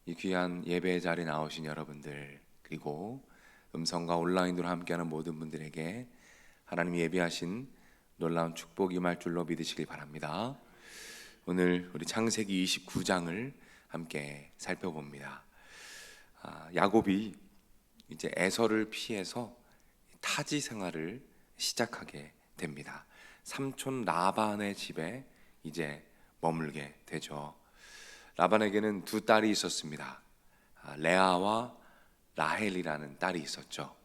이 귀한 예배의 자리에 나오신 여러분들, 그리고 음성과 온라인으로 함께하는 모든 분들에게 하나님이 예비하신 놀라운 축복이 임할 줄로 믿으시길 바랍니다. 오늘 우리 창세기 29장을 함께 살펴봅니다. 야곱이 이제 에서를 피해서 타지 생활을 시작하게 됩니다. 삼촌 라반의 집에 이제 머물게 되죠. 라반에게는 두 딸이 있었습니다. 레아와 라헬이라는 딸이 있었죠.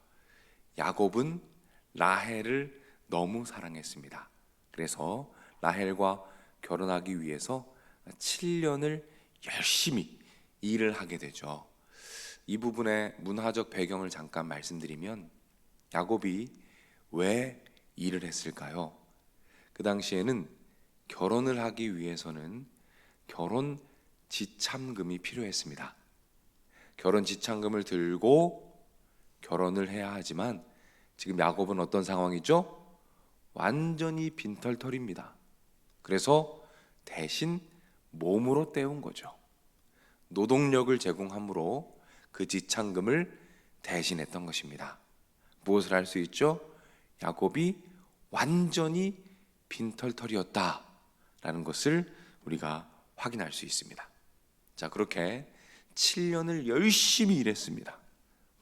야곱은 라헬을 너무 사랑했습니다. 그래서 라헬과 결혼하기 위해서 7년을 열심히 일을 하게 되죠. 이 부분의 문화적 배경을 잠깐 말씀드리면, 야곱이 왜 일을 했을까요? 그 당시에는 결혼을 하기 위해서는 결혼 지참금이 필요했습니다. 결혼 지참금을 들고 결혼을 해야 하지만 지금 야곱은 어떤 상황이죠? 완전히 빈털털입니다. 그래서 대신 몸으로 때운 거죠. 노동력을 제공함으로 그 지참금을 대신했던 것입니다. 무엇을 할 수 있죠? 야곱이 완전히 빈털털이었다라는 것을 우리가 확인할 수 있습니다. 자, 그렇게 7년을 열심히 일했습니다.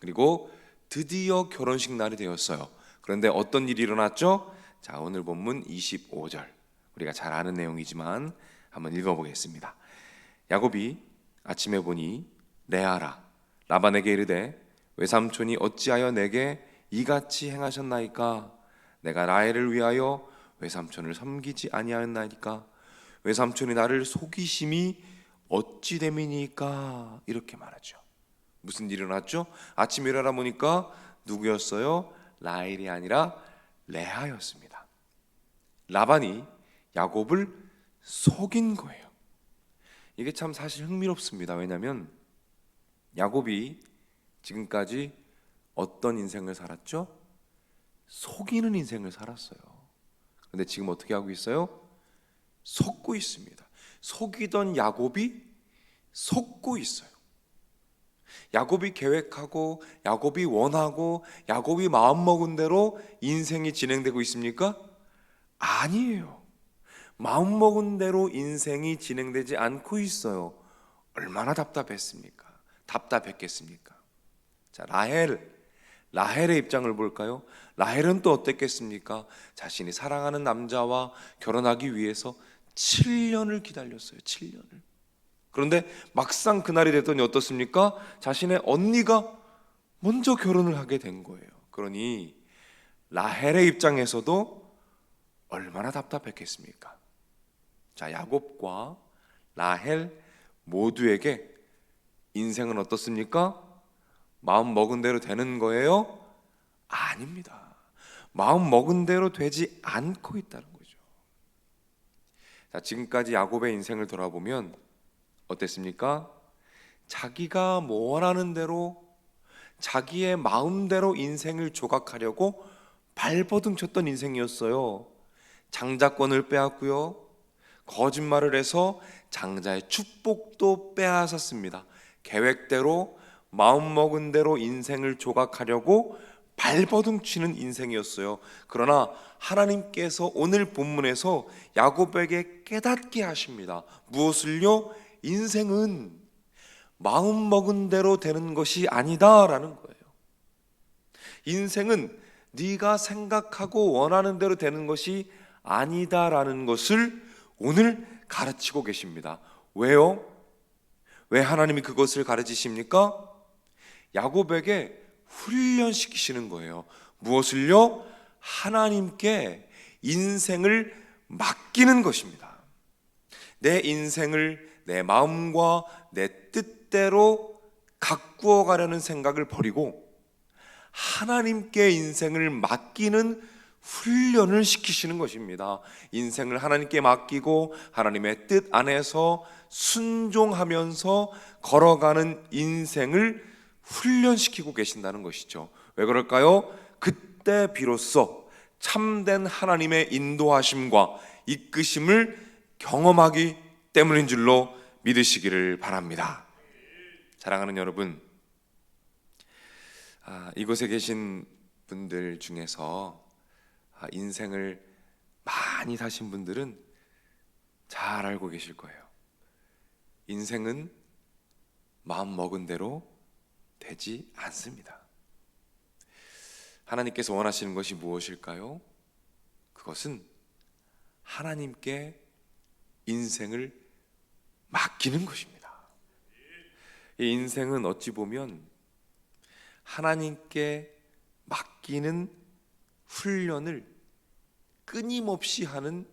그리고 드디어 결혼식 날이 되었어요. 그런데 어떤 일이 일어났죠? 자, 오늘 본문 25절, 우리가 잘 아는 내용이지만 한번 읽어보겠습니다. 야곱이 아침에 보니 레아라 라반에게 이르되, 외삼촌이 어찌하여 내게 이같이 행하셨나이까? 내가 라헬을 위하여 외삼촌을 섬기지 아니하였나이까? 외삼촌이 나를 속이심이 어찌 됨이니까? 이렇게 말하죠. 무슨 일이 일어났죠? 아침에 일어나 보니까 누구였어요? 라헬이 아니라 레아였습니다. 라반이 야곱을 속인 거예요. 이게 참 사실 흥미롭습니다. 왜냐하면 야곱이 지금까지 어떤 인생을 살았죠? 속이는 인생을 살았어요. 그런데 지금 어떻게 하고 있어요? 속고 있습니다. 속이던 야곱이 속고 있어요. 야곱이 계획하고 야곱이 원하고 야곱이 마음먹은 대로 인생이 진행되고 있습니까? 아니에요. 마음먹은 대로 인생이 진행되지 않고 있어요. 얼마나 답답했겠습니까? 자, 라헬의 입장을 볼까요? 라헬은 또 어땠겠습니까? 자신이 사랑하는 남자와 결혼하기 위해서 7년을 기다렸어요. 7년을. 그런데 막상 그날이 됐더니 어떻습니까? 자신의 언니가 먼저 결혼을 하게 된 거예요. 그러니 라헬의 입장에서도 얼마나 답답했겠습니까? 자, 야곱과 라헬 모두에게 인생은 어떻습니까? 마음 먹은 대로 되는 거예요? 아닙니다. 마음 먹은 대로 되지 않고 있다는 거죠. 자, 지금까지 야곱의 인생을 돌아보면 어땠습니까? 자기가 원하는 대로 자기의 마음대로 인생을 조각하려고 발버둥 쳤던 인생이었어요. 장자권을 빼앗고요, 거짓말을 해서 장자의 축복도 빼앗았습니다. 계획대로 마음먹은 대로 인생을 조각하려고 발버둥 치는 인생이었어요. 그러나 하나님께서 오늘 본문에서 야곱에게 깨닫게 하십니다. 무엇을요? 인생은 마음먹은 대로 되는 것이 아니다라는 거예요. 인생은 네가 생각하고 원하는 대로 되는 것이 아니다라는 것을 오늘 가르치고 계십니다. 왜요? 왜 하나님이 그것을 가르치십니까? 야곱에게 훈련시키시는 거예요. 무엇을요? 하나님께 인생을 맡기는 것입니다. 내 인생을 내 마음과 내 뜻대로 가꾸어 가려는 생각을 버리고 하나님께 인생을 맡기는 훈련을 시키시는 것입니다. 인생을 하나님께 맡기고 하나님의 뜻 안에서 순종하면서 걸어가는 인생을 훈련시키고 계신다는 것이죠. 왜 그럴까요? 그때 비로소 참된 하나님의 인도하심과 이끄심을 경험하기 때문인 줄로 믿으시기를 바랍니다. 사랑하는 여러분, 이곳에 계신 분들 중에서 인생을 많이 사신 분들은 잘 알고 계실 거예요. 인생은 마음 먹은 대로 되지 않습니다. 하나님께서 원하시는 것이 무엇일까요? 그것은 하나님께 인생을 맡기는 것입니다. 이 인생은 어찌 보면 하나님께 맡기는 훈련을 끊임없이 하는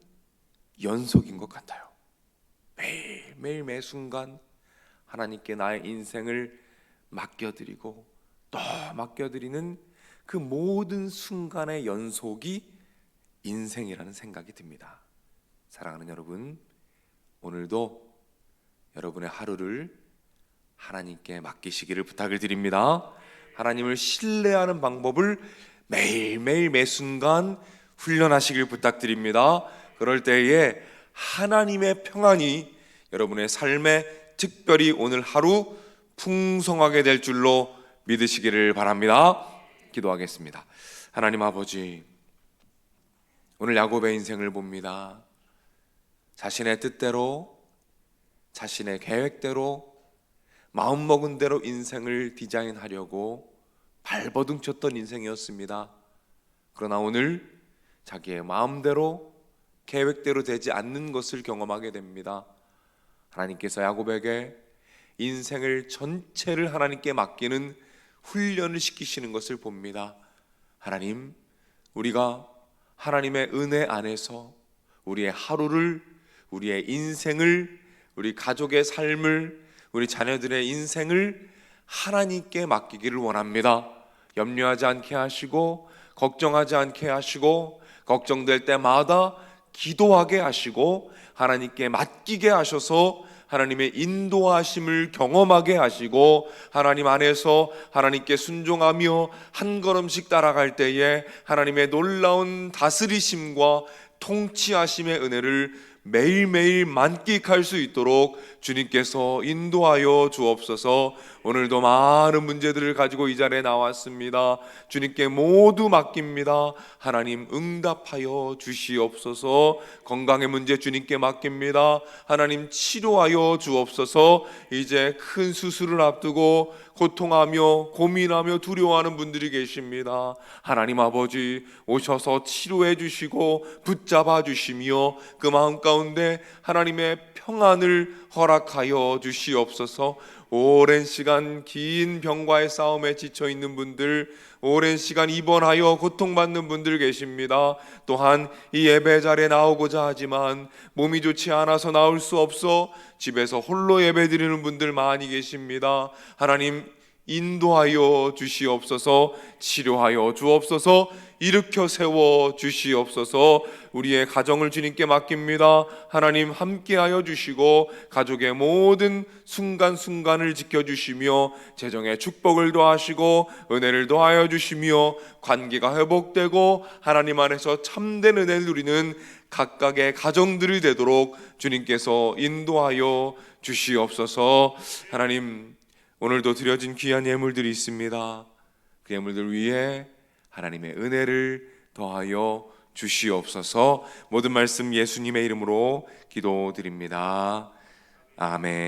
연속인 것 같아요. 매일매일 매 순간 하나님께 나의 인생을 맡겨드리고 또 맡겨드리는 그 모든 순간의 연속이 인생이라는 생각이 듭니다. 사랑하는 여러분, 오늘도 여러분의 하루를 하나님께 맡기시기를 부탁을 드립니다. 하나님을 신뢰하는 방법을 매일매일 매 순간 훈련하시길 부탁드립니다. 그럴 때에 하나님의 평안이 여러분의 삶에 특별히 오늘 하루 풍성하게 될 줄로 믿으시기를 바랍니다. 기도하겠습니다. 하나님 아버지, 오늘 야곱의 인생을 봅니다. 자신의 뜻대로, 자신의 계획대로, 마음먹은 대로 인생을 디자인하려고 발버둥 쳤던 인생이었습니다. 그러나 오늘 자기의 마음대로, 계획대로 되지 않는 것을 경험하게 됩니다. 하나님께서 야곱에게 인생을 전체를 하나님께 맡기는 훈련을 시키시는 것을 봅니다. 하나님, 우리가 하나님의 은혜 안에서 우리의 하루를, 우리의 인생을, 우리 가족의 삶을, 우리 자녀들의 인생을 하나님께 맡기기를 원합니다. 염려하지 않게 하시고 걱정하지 않게 하시고 걱정될 때마다 기도하게 하시고 하나님께 맡기게 하셔서 하나님의 인도하심을 경험하게 하시고 하나님 안에서 하나님께 순종하며 한 걸음씩 따라갈 때에 하나님의 놀라운 다스리심과 통치하심의 은혜를 매일매일 만끽할 수 있도록 주님께서 인도하여 주옵소서. 오늘도 많은 문제들을 가지고 이 자리에 나왔습니다. 주님께 모두 맡깁니다. 하나님 응답하여 주시옵소서. 건강의 문제 주님께 맡깁니다. 하나님 치료하여 주옵소서. 이제 큰 수술을 앞두고 고통하며 고민하며 두려워하는 분들이 계십니다. 하나님 아버지, 오셔서 치료해 주시고 붙잡아 주시며 그 마음 가운데 하나님의 평안을 허락하여 주시옵소서. 오랜 시간 긴 병과의 싸움에 지쳐 있는 분들, 오랜 시간 입원하여 고통받는 분들 계십니다. 또한 이 예배 자리에 나오고자 하지만 몸이 좋지 않아서 나올 수 없어 집에서 홀로 예배 드리는 분들 많이 계십니다. 하나님 인도하여 주시옵소서. 치료하여 주옵소서. 일으켜 세워 주시옵소서. 우리의 가정을 주님께 맡깁니다. 하나님 함께하여 주시고 가족의 모든 순간순간을 지켜주시며 재정의 축복을 더하시고 은혜를 더하여 주시며 관계가 회복되고 하나님 안에서 참된 은혜를 누리는 각각의 가정들이 되도록 주님께서 인도하여 주시옵소서. 하나님, 오늘도 드려진 귀한 예물들이 있습니다. 그 예물들 위에 하나님의 은혜를 더하여 주시옵소서. 모든 말씀 예수님의 이름으로 기도드립니다. 아멘.